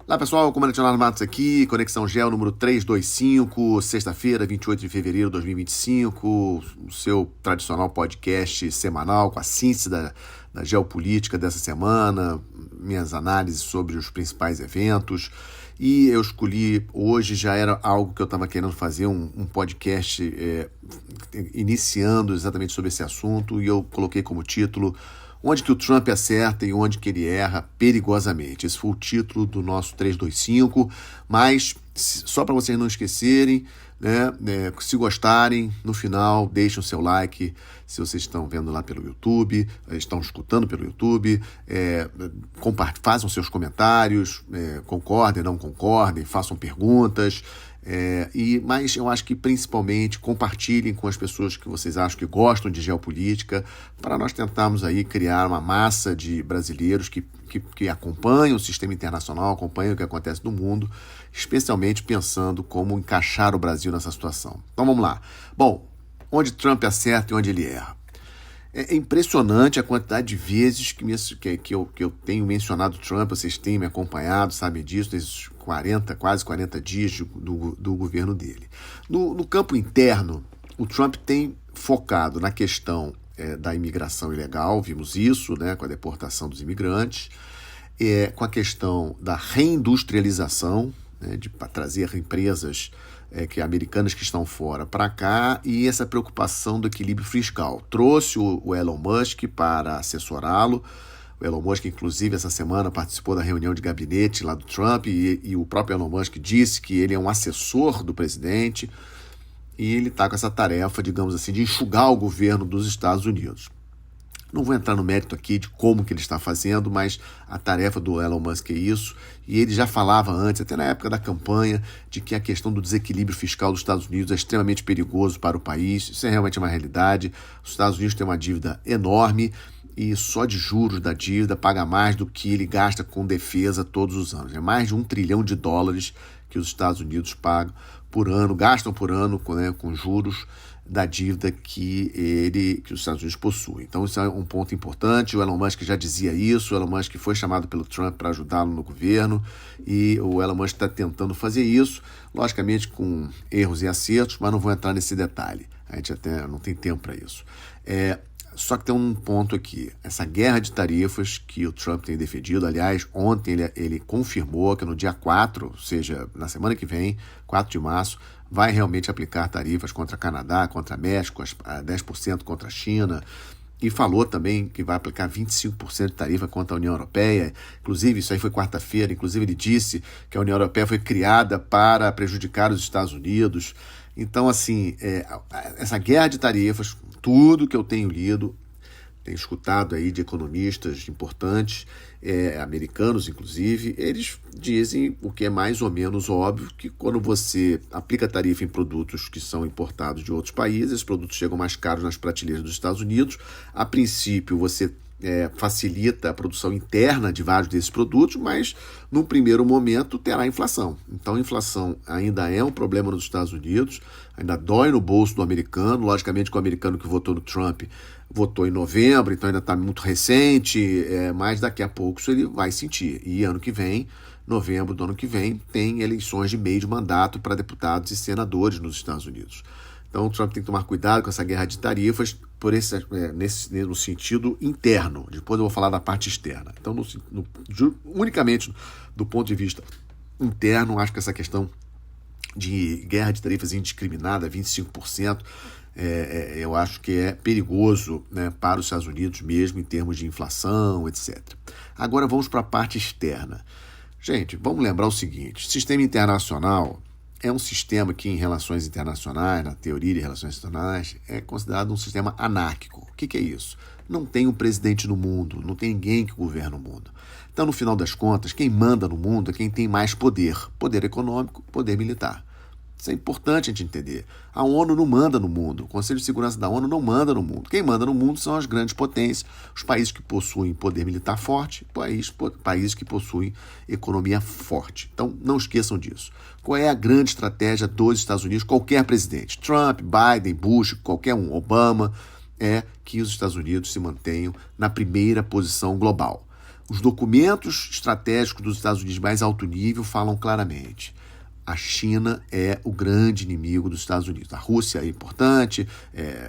Olá pessoal, o comandante Leonardo Matos aqui, Conexão Geo número 325, sexta-feira, 28 de fevereiro de 2025, o seu tradicional podcast semanal com a síntese da geopolítica dessa semana, minhas análises sobre os principais eventos. E eu escolhi, hoje já era algo que eu estava querendo fazer, um podcast iniciando exatamente sobre esse assunto, e eu coloquei como título Onde que o Trump acerta e onde que ele erra perigosamente. Esse foi o título do nosso 325, mas só para vocês não esquecerem, né, se gostarem, no final deixem o seu like, se vocês estão vendo lá pelo YouTube, estão escutando pelo YouTube, façam seus comentários, concordem, não concordem, façam perguntas, mas eu acho que principalmente compartilhem com as pessoas que vocês acham que gostam de geopolítica, para nós tentarmos aí criar uma massa de brasileiros que acompanham o sistema internacional, acompanham o que acontece no mundo, especialmente pensando como encaixar o Brasil nessa situação. Então vamos lá. Bom, onde Trump acerta e onde ele erra. É impressionante a quantidade de vezes que eu tenho mencionado Trump, vocês têm me acompanhado, sabem disso, nesses quase 40 dias do governo dele. No campo interno, o Trump tem focado na questão da imigração ilegal, vimos isso, né, com a deportação dos imigrantes, com a questão da reindustrialização, né, para trazer empresas americanas que estão fora para cá, e essa preocupação do equilíbrio fiscal. Trouxe o Elon Musk para assessorá-lo. O Elon Musk, inclusive, essa semana participou da reunião de gabinete lá do Trump, e o próprio Elon Musk disse que ele é um assessor do presidente, e ele está com essa tarefa, digamos assim, de enxugar o governo dos Estados Unidos. Não vou entrar no mérito aqui de como que ele está fazendo, mas a tarefa do Elon Musk é isso, e ele já falava antes, até na época da campanha, de que a questão do desequilíbrio fiscal dos Estados Unidos é extremamente perigoso para o país. Isso é realmente uma realidade. Os Estados Unidos têm uma dívida enorme, e só de juros da dívida paga mais do que ele gasta com defesa todos os anos. É mais de $1 trilhão que os Estados Unidos pagam por ano, gastam por ano, né, com juros da dívida que os Estados Unidos possuem. Então isso é um ponto importante. O Elon Musk já dizia isso. O Elon Musk foi chamado pelo Trump para ajudá-lo no governo, e o Elon Musk está tentando fazer isso, logicamente com erros e acertos, mas não vou entrar nesse detalhe, a gente até não tem tempo para isso. Só que tem um ponto aqui, essa guerra de tarifas que o Trump tem defendido. Aliás, ontem ele confirmou que no dia 4, ou seja, na semana que vem, 4 de março, vai realmente aplicar tarifas contra Canadá, contra México, 10% contra a China, e falou também que vai aplicar 25% de tarifa contra a União Europeia. Inclusive, isso aí foi quarta-feira, inclusive ele disse que a União Europeia foi criada para prejudicar os Estados Unidos. Então, assim, essa guerra de tarifas, tudo que eu tenho lido, tenho escutado aí de economistas importantes, americanos inclusive, eles dizem o que é mais ou menos óbvio, que quando você aplica tarifa em produtos que são importados de outros países, esses produtos chegam mais caros nas prateleiras dos Estados Unidos. A princípio, você facilita a produção interna de vários desses produtos, mas num primeiro momento terá inflação. Então a inflação ainda é um problema nos Estados Unidos, ainda dói no bolso do americano. Logicamente que o americano que votou no Trump votou em novembro, então ainda está muito recente, mas daqui a pouco isso ele vai sentir. E ano que vem, novembro do ano que vem, tem eleições de meio de mandato para deputados e senadores nos Estados Unidos. Então o Trump tem que tomar cuidado com essa guerra de tarifas no sentido interno. Depois eu vou falar da parte externa. Então, unicamente do ponto de vista interno, acho que essa questão de guerra de tarifas indiscriminada, 25%, eu acho que é perigoso, né, para os Estados Unidos mesmo, em termos de inflação, etc. Agora vamos para a parte externa. Gente, vamos lembrar o seguinte: o sistema internacional é um sistema que, em relações internacionais, na teoria de relações internacionais, é considerado um sistema anárquico. O que é isso? Não tem um presidente no mundo, não tem ninguém que governa o mundo. Então, no final das contas, quem manda no mundo é quem tem mais poder. Poder econômico, poder militar. Isso é importante a gente entender. A ONU não manda no mundo. O Conselho de Segurança da ONU não manda no mundo. Quem manda no mundo são as grandes potências, os países que possuem poder militar forte, países que possuem economia forte. Então, não esqueçam disso. Qual é a grande estratégia dos Estados Unidos? Qualquer presidente, Trump, Biden, Bush, qualquer um, Obama, é que os Estados Unidos se mantenham na primeira posição global. Os documentos estratégicos dos Estados Unidos de mais alto nível falam claramente. A China é o grande inimigo dos Estados Unidos. A Rússia é importante,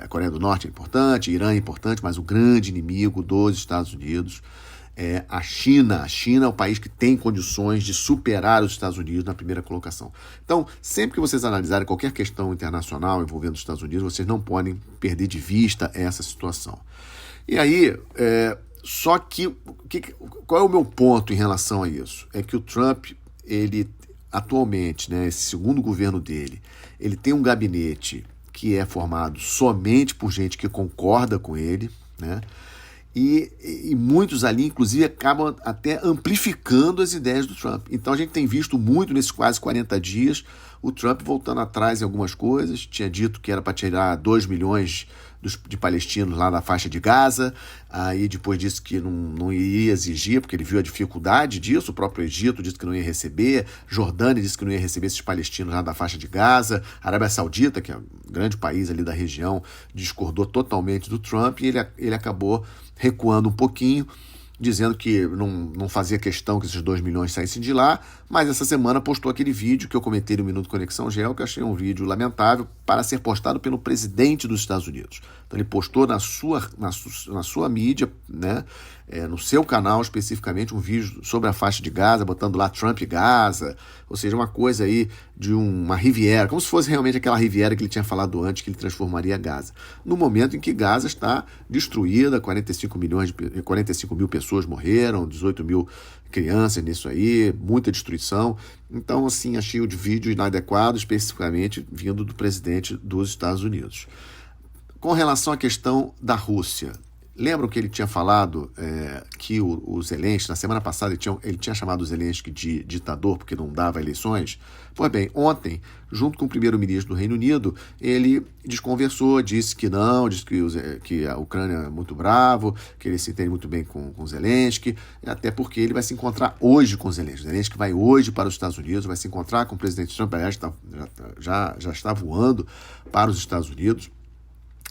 a Coreia do Norte é importante, o Irã é importante, mas o grande inimigo dos Estados Unidos é a China. A China é o país que tem condições de superar os Estados Unidos na primeira colocação. Então, sempre que vocês analisarem qualquer questão internacional envolvendo os Estados Unidos, vocês não podem perder de vista essa situação. E aí, só que qual é o meu ponto em relação a isso? É que o Trump, ele atualmente, né, esse segundo governo dele, ele tem um gabinete que é formado somente por gente que concorda com ele, né? E muitos ali, inclusive, acabam até amplificando as ideias do Trump. Então a gente tem visto muito nesses quase 40 dias o Trump voltando atrás em algumas coisas. Tinha dito que era para tirar 2 milhões de palestinos lá na faixa de Gaza, aí depois disse que não iria exigir, porque ele viu a dificuldade disso. O próprio Egito disse que não ia receber, Jordânia disse que não ia receber esses palestinos lá da faixa de Gaza, a Arábia Saudita, que é um grande país ali da região, discordou totalmente do Trump, e ele acabou recuando um pouquinho, dizendo que não fazia questão que esses 2 milhões saíssem de lá, mas essa semana postou aquele vídeo que eu comentei no Minuto Conexão Gel, que eu achei um vídeo lamentável para ser postado pelo presidente dos Estados Unidos. Então ele postou na sua mídia, né, no seu canal especificamente, um vídeo sobre a faixa de Gaza, botando lá Trump e Gaza, ou seja, uma coisa aí de uma Riviera, como se fosse realmente aquela Riviera que ele tinha falado antes, que ele transformaria Gaza. No momento em que Gaza está destruída, 45 mil pessoas morreram, 18 mil crianças nisso aí, muita destruição. Então, assim, achei o vídeo inadequado, especificamente vindo do presidente dos Estados Unidos. Com relação à questão da Rússia, lembram que ele tinha falado que o Zelensky, na semana passada, ele tinha chamado o Zelensky de ditador porque não dava eleições? Pois bem, ontem, junto com o primeiro-ministro do Reino Unido, ele desconversou, disse que não, disse que a Ucrânia é muito bravo, que ele se entende muito bem com o Zelensky, até porque ele vai se encontrar hoje com o Zelensky. O Zelensky vai hoje para os Estados Unidos, vai se encontrar com o presidente Trump, aliás, já está voando para os Estados Unidos,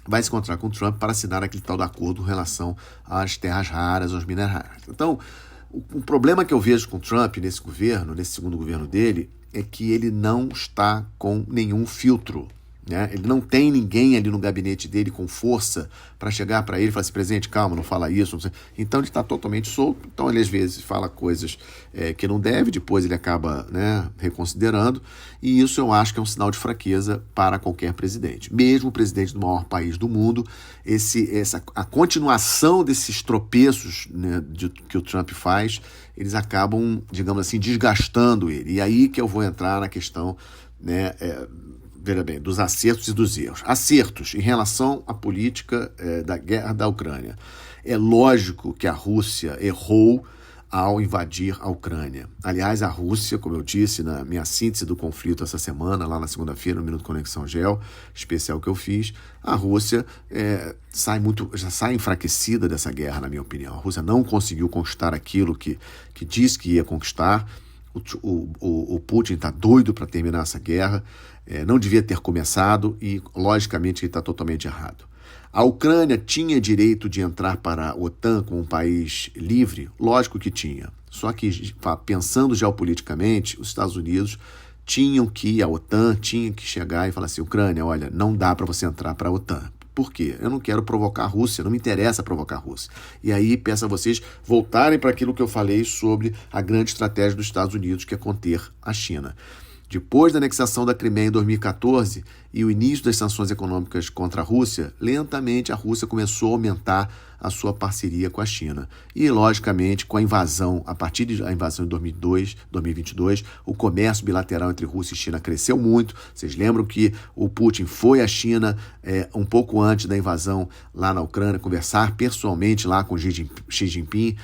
vai se encontrar com o Trump para assinar aquele tal de acordo em relação às terras raras, aos minérios raros. Então, o problema que eu vejo com o Trump nesse governo, nesse segundo governo dele, é que ele não está com nenhum filtro, né? Ele não tem ninguém ali no gabinete dele com força para chegar para ele e falar assim: presidente, calma, não fala isso. Não então ele está totalmente solto. Então ele às vezes fala coisas que não deve, depois ele acaba, né, reconsiderando. E isso eu acho que é um sinal de fraqueza para qualquer presidente. Mesmo o presidente do maior país do mundo, a continuação desses tropeços, né, que o Trump faz, eles acabam, digamos assim, desgastando ele. E aí que eu vou entrar na questão, né, veja bem, dos acertos e dos erros. Acertos em relação à política da guerra da Ucrânia. É lógico que a Rússia errou ao invadir a Ucrânia. Aliás, a Rússia, como eu disse na minha síntese do conflito essa semana, lá na segunda-feira, no Minuto Conexão Gel, especial que eu fiz, a Rússia já sai enfraquecida dessa guerra, na minha opinião. A Rússia não conseguiu conquistar aquilo que disse que ia conquistar. O Putin está doido para terminar essa guerra, não devia ter começado e, logicamente, ele está totalmente errado. A Ucrânia tinha direito de entrar para a OTAN como um país livre? Lógico que tinha. Só que, pensando geopoliticamente, os Estados Unidos tinham que ir, a OTAN tinha que chegar e falar assim: Ucrânia, olha, não dá para você entrar para a OTAN. Por quê? Eu não quero provocar a Rússia, não me interessa provocar a Rússia. E aí peço a vocês voltarem para aquilo que eu falei sobre a grande estratégia dos Estados Unidos, que é conter a China. Depois da anexação da Crimeia em 2014 e o início das sanções econômicas contra a Rússia, lentamente a Rússia começou a aumentar a sua parceria com a China. E, logicamente, com a invasão, a partir da invasão de 2022, o comércio bilateral entre Rússia e China cresceu muito. Vocês lembram que o Putin foi à China um pouco antes da invasão lá na Ucrânia, conversar pessoalmente lá com Xi Jinping,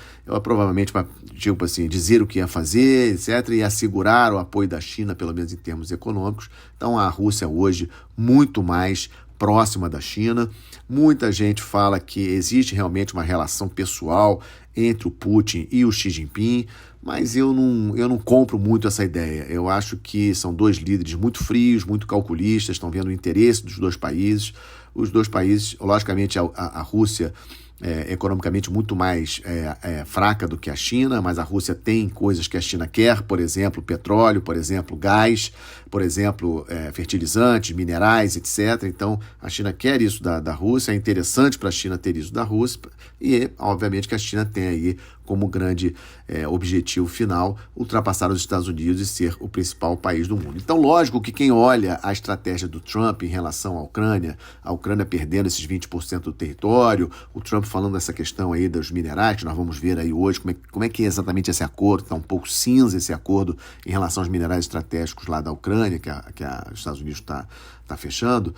provavelmente para, tipo assim, dizer o que ia fazer, etc., e assegurar o apoio da China, pelo menos em termos econômicos. Então, a Rússia hoje muito mais próxima da China. Muita gente fala que existe realmente uma relação pessoal entre o Putin e o Xi Jinping, mas eu não compro muito essa ideia. Eu acho que são dois líderes muito frios, muito calculistas, estão vendo o interesse dos dois países. Os dois países, logicamente, a Rússia economicamente muito mais fraca do que a China, mas a Rússia tem coisas que a China quer, por exemplo, petróleo, por exemplo, gás, por exemplo, fertilizantes, minerais, etc. Então, a China quer isso da Rússia, é interessante para a China ter isso da Rússia, e, obviamente, que a China tem aí como grande objetivo final ultrapassar os Estados Unidos e ser o principal país do mundo. Então, lógico que quem olha a estratégia do Trump em relação à Ucrânia perdendo esses 20% do território, o Trump falando dessa questão aí dos minerais, que nós vamos ver aí hoje, como é que é exatamente esse acordo, está um pouco cinza esse acordo em relação aos minerais estratégicos lá da Ucrânia, que os Estados Unidos está fechando.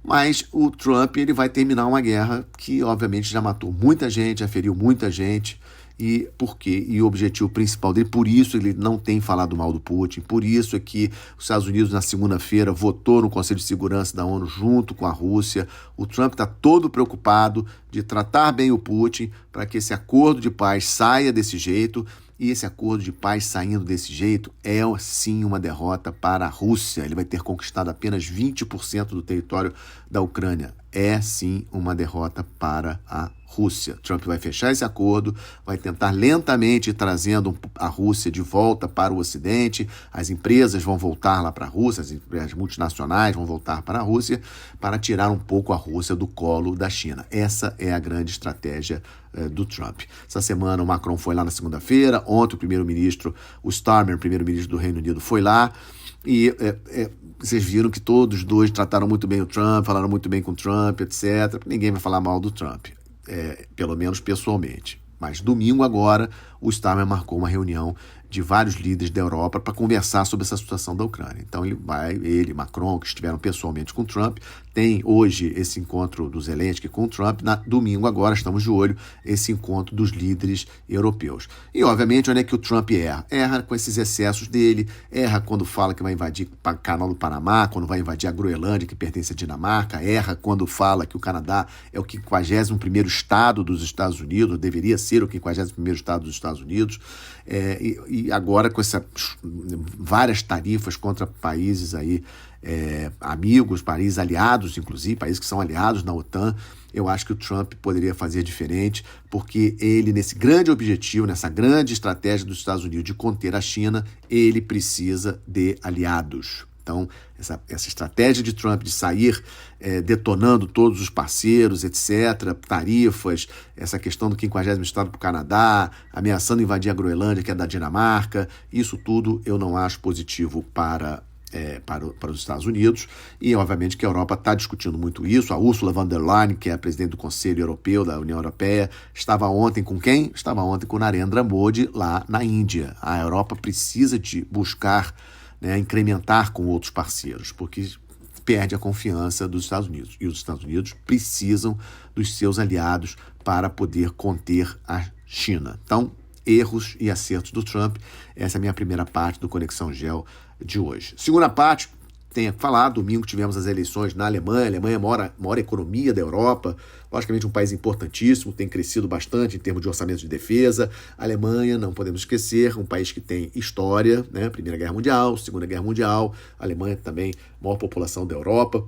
Mas o Trump ele vai terminar uma guerra que, obviamente, já matou muita gente, já feriu muita gente. E por quê? E o objetivo principal dele, por isso ele não tem falado mal do Putin, por isso é que os Estados Unidos na segunda-feira votou no Conselho de Segurança da ONU junto com a Rússia. O Trump está todo preocupado de tratar bem o Putin para que esse acordo de paz saia desse jeito. E esse acordo de paz saindo desse jeito é sim uma derrota para a Rússia. Ele vai ter conquistado apenas 20% do território da Ucrânia. É sim uma derrota para a Rússia. Trump vai fechar esse acordo, vai tentar lentamente ir trazendo a Rússia de volta para o Ocidente, as empresas vão voltar lá para a Rússia, as empresas multinacionais vão voltar para a Rússia, para tirar um pouco a Rússia do colo da China. Essa é a grande estratégia do Trump. Essa semana o Macron foi lá na segunda-feira, ontem o primeiro-ministro, o Starmer, primeiro-ministro do Reino Unido, foi lá, e vocês viram que todos os dois trataram muito bem o Trump, falaram muito bem com o Trump, etc. Ninguém vai falar mal do Trump. Pelo menos pessoalmente. Mas domingo agora, o Starmer marcou uma reunião de vários líderes da Europa para conversar sobre essa situação da Ucrânia. Então ele, Macron, que estiveram pessoalmente com o Trump, tem hoje esse encontro do Zelensky com o Trump, domingo agora, estamos de olho, esse encontro dos líderes europeus. E, obviamente, onde é que o Trump erra? Erra com esses excessos dele, erra quando fala que vai invadir o canal do Panamá, quando vai invadir a Groenlândia, que pertence à Dinamarca, erra quando fala que o Canadá é o 51º estado dos Estados Unidos, deveria ser o 51º estado dos Estados Unidos, e agora com essas várias tarifas contra países aí, amigos, países aliados, inclusive, países que são aliados na OTAN, eu acho que o Trump poderia fazer diferente, porque ele, nesse grande objetivo, nessa grande estratégia dos Estados Unidos de conter a China, ele precisa de aliados. Então, essa estratégia de Trump de sair detonando todos os parceiros, etc., tarifas, essa questão do 50º estado para o Canadá, ameaçando invadir a Groenlândia, que é da Dinamarca, isso tudo eu não acho positivo para os Estados Unidos, e obviamente que a Europa está discutindo muito isso. A Ursula von der Leyen, que é a presidente do Conselho Europeu, da União Europeia, estava ontem com quem? Estava ontem com Narendra Modi lá na Índia. A Europa precisa de buscar, incrementar com outros parceiros, porque perde a confiança dos Estados Unidos, e os Estados Unidos precisam dos seus aliados para poder conter a China. Então, erros e acertos do Trump, essa é a minha primeira parte do Conexão Gel de hoje. Segunda parte, tenho que falar, domingo tivemos as eleições na Alemanha. A Alemanha é a maior economia da Europa, logicamente um país importantíssimo, tem crescido bastante em termos de orçamento de defesa. A Alemanha, não podemos esquecer, um país que tem história, Primeira Guerra Mundial, Segunda Guerra Mundial, a Alemanha também, maior população da Europa.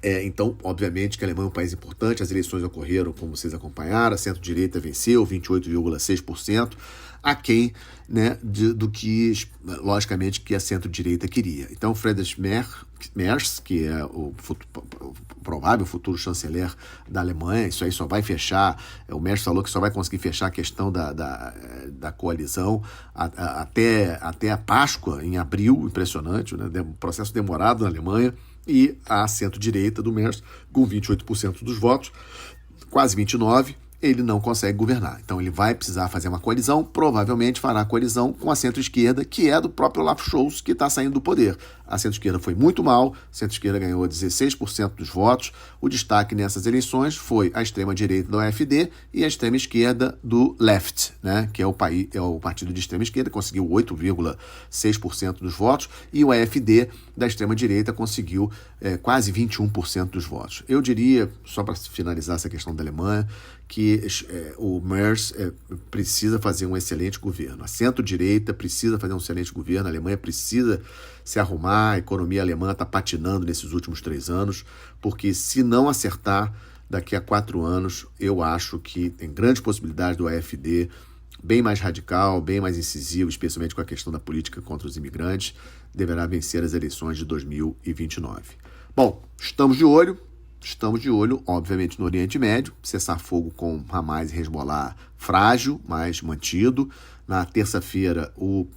Então, obviamente que a Alemanha é um país importante, as eleições ocorreram, como vocês acompanharam, a centro-direita venceu, 28,6%, aquém do que, logicamente, que a centro-direita queria. Então, Friedrich Merz, que é o provável futuro chanceler da Alemanha, isso aí só vai fechar, o Merz falou que só vai conseguir fechar a questão da coalizão até a Páscoa, em abril, impressionante, processo demorado na Alemanha, e a centro-direita do Merz, com 28% dos votos, quase 29%, ele não consegue governar. Então ele vai precisar fazer uma coalizão, provavelmente fará a coalizão com a centro-esquerda, que é do próprio Olaf Scholz, que está saindo do poder. A centro-esquerda foi muito mal, a centro-esquerda ganhou 16% dos votos. O destaque nessas eleições foi a extrema-direita do AfD e a extrema-esquerda do Left, que é o partido de extrema-esquerda, conseguiu 8,6% dos votos, e o AfD da extrema-direita conseguiu quase 21% dos votos. Eu diria, só para finalizar essa questão da Alemanha, que o Merz precisa fazer um excelente governo. A centro-direita precisa fazer um excelente governo, a Alemanha precisa se arrumar, a economia alemã está patinando nesses últimos 3 anos, porque se não acertar, daqui a 4 anos, eu acho que tem grandes possibilidades do AfD, bem mais radical, bem mais incisivo, especialmente com a questão da política contra os imigrantes, deverá vencer as eleições de 2029. Bom, estamos de olho, obviamente, no Oriente Médio, cessar-fogo com Hamas e Hezbollah frágil, mas mantido. Na terça-feira, o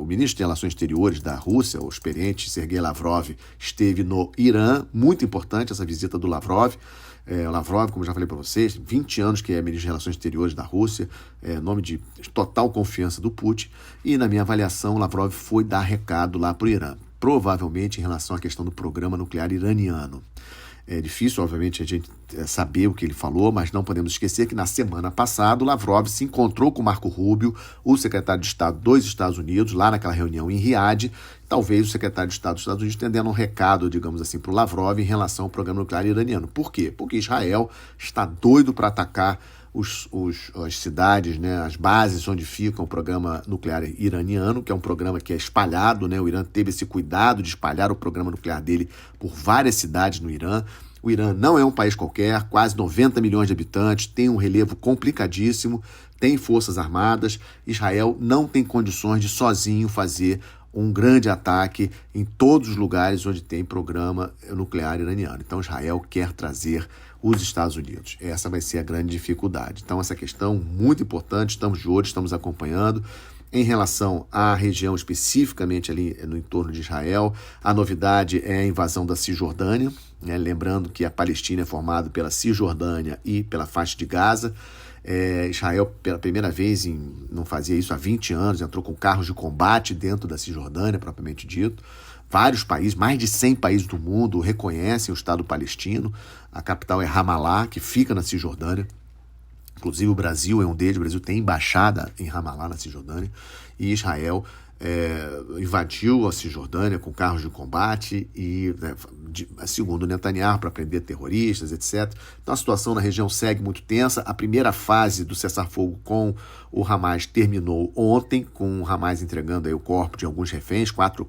ministro de Relações Exteriores da Rússia, o experiente Sergei Lavrov, esteve no Irã. Muito importante essa visita do Lavrov. Lavrov, como já falei para vocês, 20 anos que é ministro de Relações Exteriores da Rússia, nome de total confiança do Putin. E, na minha avaliação, Lavrov foi dar recado lá para o Irã, provavelmente em relação à questão do programa nuclear iraniano. É difícil, obviamente, a gente saber o que ele falou, mas não podemos esquecer que na semana passada o Lavrov se encontrou com Marco Rubio, o secretário de Estado dos Estados Unidos, lá naquela reunião em Riad. Talvez o secretário de Estado dos Estados Unidos tendendo um recado, digamos assim, para o Lavrov em relação ao programa nuclear iraniano. Por quê? Porque Israel está doido para atacar as cidades, né, as bases onde fica o programa nuclear iraniano, que é um programa que é espalhado, né? O Irã teve esse cuidado de espalhar o programa nuclear dele por várias cidades no Irã. O Irã não é um país qualquer, quase 90 milhões de habitantes, tem um relevo complicadíssimo, tem forças armadas. Israel não tem condições de sozinho fazer um grande ataque em todos os lugares onde tem programa nuclear iraniano. Então Israel quer trazer os Estados Unidos. Essa vai ser a grande dificuldade. Então essa questão muito importante, estamos de olho, estamos acompanhando. Em relação à região especificamente ali no entorno de Israel, a novidade é a invasão da Cisjordânia, né? Lembrando que a Palestina é formada pela Cisjordânia e pela faixa de Gaza. Israel, pela primeira vez, não fazia isso há 20 anos, entrou com carros de combate dentro da Cisjordânia, propriamente dito. Vários países, mais de 100 países do mundo reconhecem o Estado palestino. A capital é Ramallah, que fica na Cisjordânia. Inclusive o Brasil é um deles, o Brasil tem embaixada em Ramallah, na Cisjordânia, e Israel invadiu a Cisjordânia com carros de combate e, segundo Netanyahu, para prender terroristas, etc. Então a situação na região segue muito tensa. A primeira fase do cessar-fogo com o Hamas terminou ontem, com o Hamas entregando aí o corpo de alguns reféns, quatro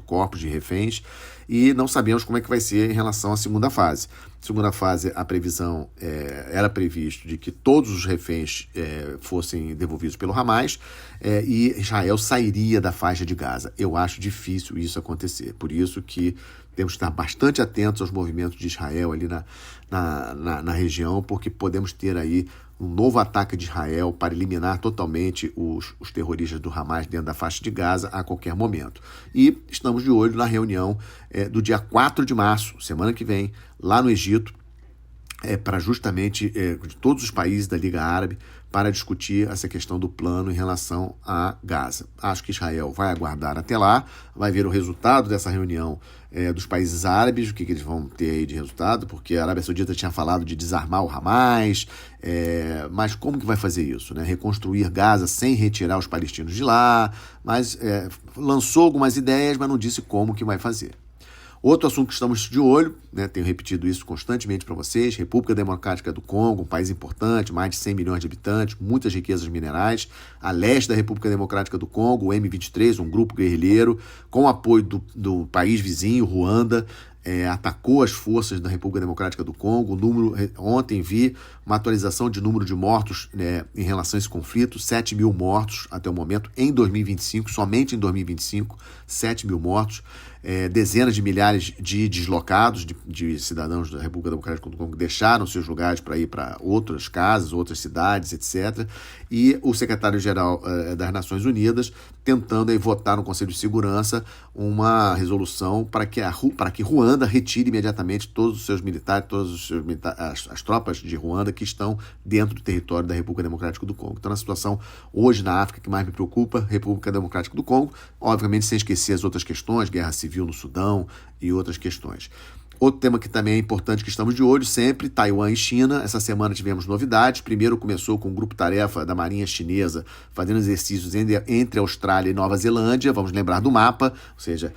corpos de reféns, e não sabemos como é que vai ser em relação à segunda fase. Segunda fase, a previsão era previsto de que todos os reféns fossem devolvidos pelo Hamas e Israel sairia da faixa de Gaza. Eu acho difícil isso acontecer, por isso que temos que estar bastante atentos aos movimentos de Israel ali na região, porque podemos ter aí um novo ataque de Israel para eliminar totalmente os terroristas do Hamas dentro da faixa de Gaza a qualquer momento. E estamos de olho na reunião do dia 4 de março, semana que vem, lá no Egito, para justamente de todos os países da Liga Árabe, para discutir essa questão do plano em relação a Gaza. Acho que Israel vai aguardar até lá, vai ver o resultado dessa reunião dos países árabes, o que eles vão ter aí de resultado, porque a Arábia Saudita tinha falado de desarmar o Hamas, mas como que vai fazer isso, né? Reconstruir Gaza sem retirar os palestinos de lá, mas lançou algumas ideias, mas não disse como que vai fazer. Outro assunto que estamos de olho, né, tenho repetido isso constantemente para vocês, República Democrática do Congo, um país importante, mais de 100 milhões de habitantes, muitas riquezas minerais. A leste da República Democrática do Congo, o M23, um grupo guerrilheiro, com apoio do país vizinho, Ruanda, atacou as forças da República Democrática do Congo. Ontem vi uma atualização de número de mortos em relação a esse conflito, 7 mil mortos até o momento, em 2025, somente em 2025, 7 mil mortos. Dezenas de milhares de deslocados, de cidadãos da República Democrática do Congo, deixaram seus lugares para ir para outras casas, outras cidades, etc. E o secretário-geral das Nações Unidas tentando aí votar no Conselho de Segurança uma resolução para que Ruanda retire imediatamente todos os seus militares, as tropas de Ruanda que estão dentro do território da República Democrática do Congo. Então, a situação hoje na África que mais me preocupa, República Democrática do Congo, obviamente sem esquecer as outras questões, guerra civil no Sudão e outras questões. Outro tema que também é importante, que estamos de olho sempre, Taiwan e China. Essa semana tivemos novidades. Primeiro começou com um grupo-tarefa da Marinha Chinesa fazendo exercícios entre Austrália e Nova Zelândia. Vamos lembrar do mapa, ou seja,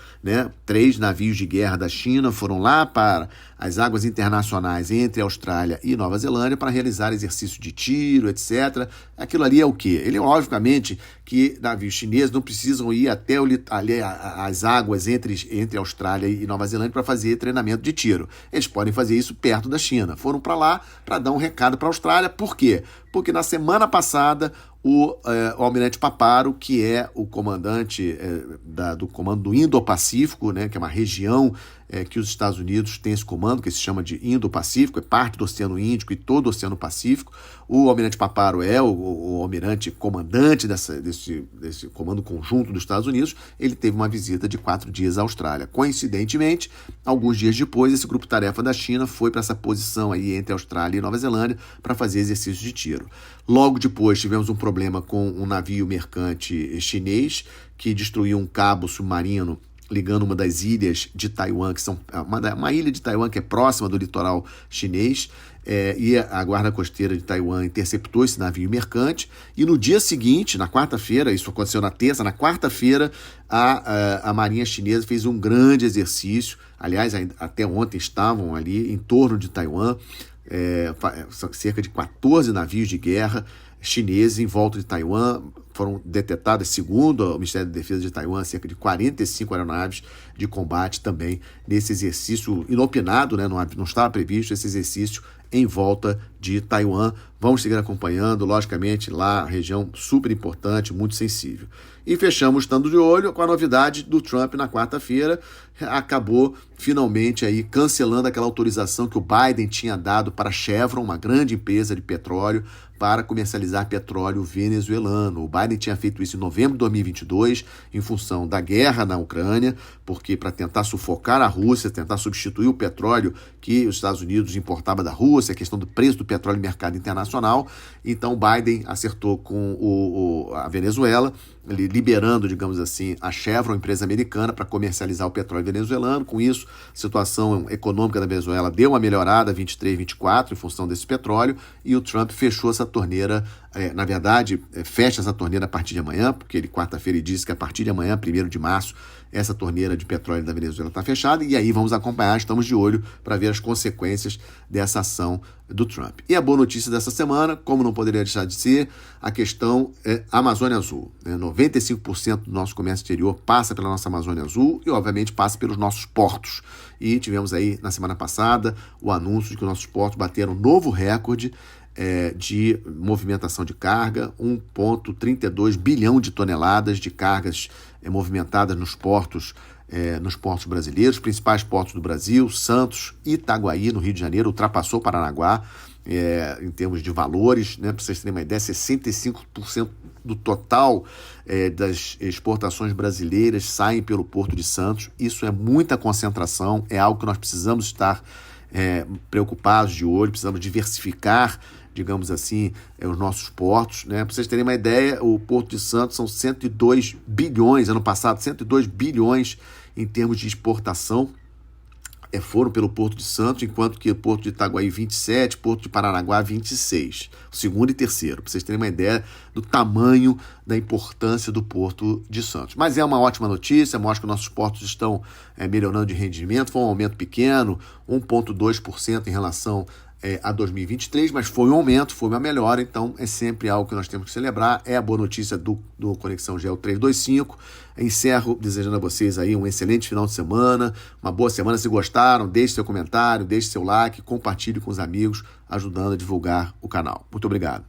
3 navios de guerra da China foram lá para as águas internacionais entre Austrália e Nova Zelândia para realizar exercício de tiro, etc. Aquilo ali é o quê? Ele, obviamente, que navios chineses não precisam ir até as águas entre Austrália e Nova Zelândia para fazer treinamento de de tiro. Eles podem fazer isso perto da China. Foram para lá para dar um recado para a Austrália. Por quê? Porque na semana passada o almirante Paparo, que é o comandante do comando do Indo-Pacífico, né, que é uma região que os Estados Unidos têm esse comando, que se chama de Indo-Pacífico, é parte do Oceano Índico e todo o Oceano Pacífico. O almirante Paparo é o almirante comandante desse comando conjunto dos Estados Unidos. Ele teve uma visita de 4 dias à Austrália. Coincidentemente, alguns dias depois, esse grupo-tarefa da China foi para essa posição aí entre Austrália e Nova Zelândia para fazer exercício de tiro. Logo depois, tivemos um problema com um navio mercante chinês que destruiu um cabo submarino ligando uma das ilhas de Taiwan, que são uma ilha de Taiwan que é próxima do litoral chinês, e a guarda costeira de Taiwan interceptou esse navio mercante, e no dia seguinte, na quarta-feira, isso aconteceu na terça, na quarta-feira, a marinha chinesa fez um grande exercício, aliás, até ontem estavam ali em torno de Taiwan, cerca de 14 navios de guerra chineses em volta de Taiwan. Foram detectadas, segundo o Ministério da Defesa de Taiwan, cerca de 45 aeronaves de combate também nesse exercício inopinado, né? Não estava previsto esse exercício em volta de Taiwan. Vamos seguir acompanhando, logicamente, lá, região super importante, muito sensível. E fechamos estando de olho com a novidade do Trump na quarta-feira. Acabou finalmente aí cancelando aquela autorização que o Biden tinha dado para a Chevron, uma grande empresa de petróleo, para comercializar petróleo venezuelano. O Biden tinha feito isso em novembro de 2022, em função da guerra na Ucrânia, porque para tentar sufocar a Rússia, tentar substituir o petróleo que os Estados Unidos importava da Rússia, a questão do preço do petróleo no mercado internacional. Então, Biden acertou com a Venezuela, liberando, digamos assim, a Chevron, empresa americana, para comercializar o petróleo venezuelano. Com isso, a situação econômica da Venezuela deu uma melhorada 23, 24 em função desse petróleo, e o Trump fechou essa torneira, na verdade, fecha essa torneira a partir de amanhã, porque ele quarta-feira ele disse que a partir de amanhã, 1º de março, essa torneira de petróleo da Venezuela está fechada, e aí vamos acompanhar, estamos de olho para ver as consequências dessa ação do Trump. E a boa notícia dessa semana, como não poderia deixar de ser, a questão é Amazônia Azul. 95% do nosso comércio exterior passa pela nossa Amazônia Azul e, obviamente, passa pelos nossos portos. E tivemos aí, na semana passada, o anúncio de que os nossos portos bateram um novo recorde de movimentação de carga, 1,32 bilhão de toneladas de cargas movimentadas nos portos brasileiros, os principais portos do Brasil, Santos, Itaguaí, no Rio de Janeiro, ultrapassou Paranaguá em termos de valores, né? Para vocês terem uma ideia, 65% do total das exportações brasileiras saem pelo Porto de Santos. Isso é muita concentração, é algo que nós precisamos estar preocupados, de olho, precisamos diversificar, digamos assim, os nossos portos, né? Para vocês terem uma ideia, o Porto de Santos são 102 bilhões, ano passado, 102 bilhões em termos de exportação foram pelo Porto de Santos, enquanto que o Porto de Itaguaí 27, Porto de Paranaguá 26, o segundo e terceiro, para vocês terem uma ideia do tamanho da importância do Porto de Santos. Mas é uma ótima notícia, mostra que nossos portos estão melhorando de rendimento, foi um aumento pequeno, 1,2% em relação a 2023, mas foi um aumento, foi uma melhora, então é sempre algo que nós temos que celebrar. É a boa notícia do Conexão GEO 325. Encerro desejando a vocês aí um excelente final de semana, uma boa semana. Se gostaram, deixe seu comentário, deixe seu like, compartilhe com os amigos, ajudando a divulgar o canal. Muito obrigado.